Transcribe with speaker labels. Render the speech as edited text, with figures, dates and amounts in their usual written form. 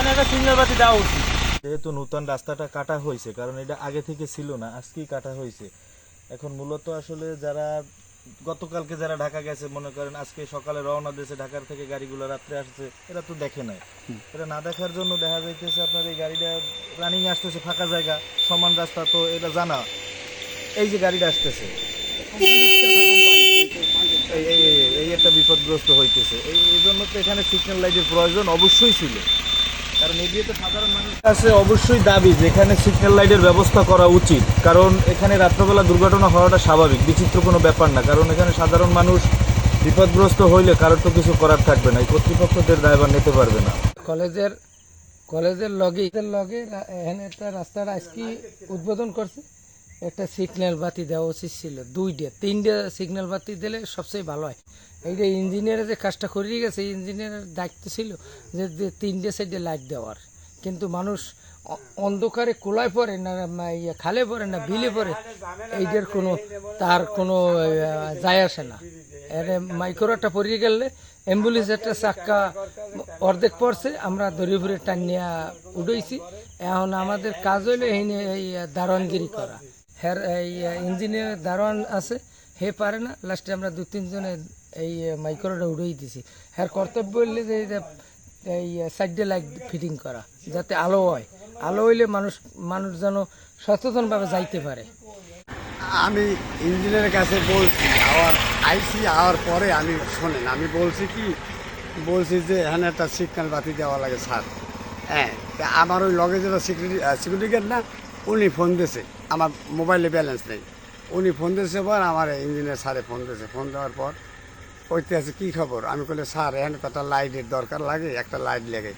Speaker 1: এখানে একটা সিগন্যাল বাতি দেওয়া উচিত।
Speaker 2: যেহেতু নতুন রাস্তাটা কাটা হয়েছে, কারণ এটা আগে থেকে ছিল না, আজকেই কাটা হয়েছে। এখন মূলত আসলে যারা গতকালকে যারা ঢাকা গেছে, মনে করেন আজকে সকালে রওনা দিয়েছে ঢাকার থেকে, গাড়িগুলো রাত্রে আসছে, এরা তো দেখে নাই। এটা না দেখার জন্য দেখা যাইতেছে আপনার এই গাড়িটা রানিং আসতেছে, ফাঁকা জায়গা, সমান রাস্তা, তো এটা জানা এই যে গাড়িটা আসতেছে, এই এই এই- এই একটা বিপদগ্রস্ত হইতেছে। এই জন্য তো এখানে সিগন্যাল লাইটের প্রয়োজন অবশ্যই ছিল। কারণ এদিকে তো সাধারণ মানুষের কাছে অবশ্যই দাবি যে এখানে সিগন্যাল লাইটের ব্যবস্থা করা উচিত, কারণ এখানে রাত্রবেলা দুর্ঘটনা হওয়াটা স্বাভাবিক, বিচিত্র কোনো ব্যাপার না। কারণ এখানে সাধারণ মানুষ বিপদগ্রস্ত হইলে কারোর তো কিছু করার থাকবে না, এই কর্তৃপক্ষদের দায়ভার নিতে পারবে না।
Speaker 3: কলেজের কলেজের লগে এখানে একটা রাস্তার আজকে উদ্বোধন করছে। একটা সিগন্যাল বাতি দেওয়া উচিত ছিল, 2-3 সিগন্যাল বাতি দিলে সবচেয়ে ভালো হয়। এইটা ইঞ্জিনিয়ারের যে কাজটা করিয়ে গেছে, ইঞ্জিনিয়ারের দায়িত্ব ছিল যে 3 সাইডে লাইট দেওয়ার, কিন্তু মানুষ অন্ধকারে কোলায় পড়ে না, খালে পড়ে না বিলে পড়ে, এইটার কোনো তার কোনো যায় আসে না। এর মাইক্রোটা পড়িয়ে গেলে অ্যাম্বুলেন্স একটা চাক্কা অর্ধেক পড়ছে, আমরা ধরে ধরে টানিয়া উঠেছি। এখন আমাদের কাজ হইলো এই দারোয়ানগিরি করা। হ্যার এই ইঞ্জিনিয়ার দারোয়ান আছে, হে পারে না, লাস্টে আমরা 2-3 জনে এই মাইক্রোটা উড়েই দিছি। হ্যার কর্তব্য হইলে যে এই সাইডে লাইট ফিটিং করা, যাতে আলো হয়, আলো হইলে মানুষ যেন সচেতনভাবে যাইতে পারে।
Speaker 4: আমি ইঞ্জিনিয়ারের কাছে বলছি, আওয়ার পরে আমি শোনেন, আমি বলছি যে এখানে একটা সিগন্যাল বাতি দেওয়া লাগে স্যার। হ্যাঁ, তা আমার ওই লগে যেটা সিকিউরিটি গার্ড না, উনি ফোন দিয়েছে, আমার মোবাইলে ব্যালেন্স নেই, উনি ফোন দিয়েছে পর আমার ইঞ্জিনিয়ার স্যারে ফোন দিয়েছে। ফোন দেওয়ার পর কইতে আছে কী খবর, আমি বললে স্যার এখানে তো একটা লাইটের দরকার লাগে, একটা লাইট লেগে।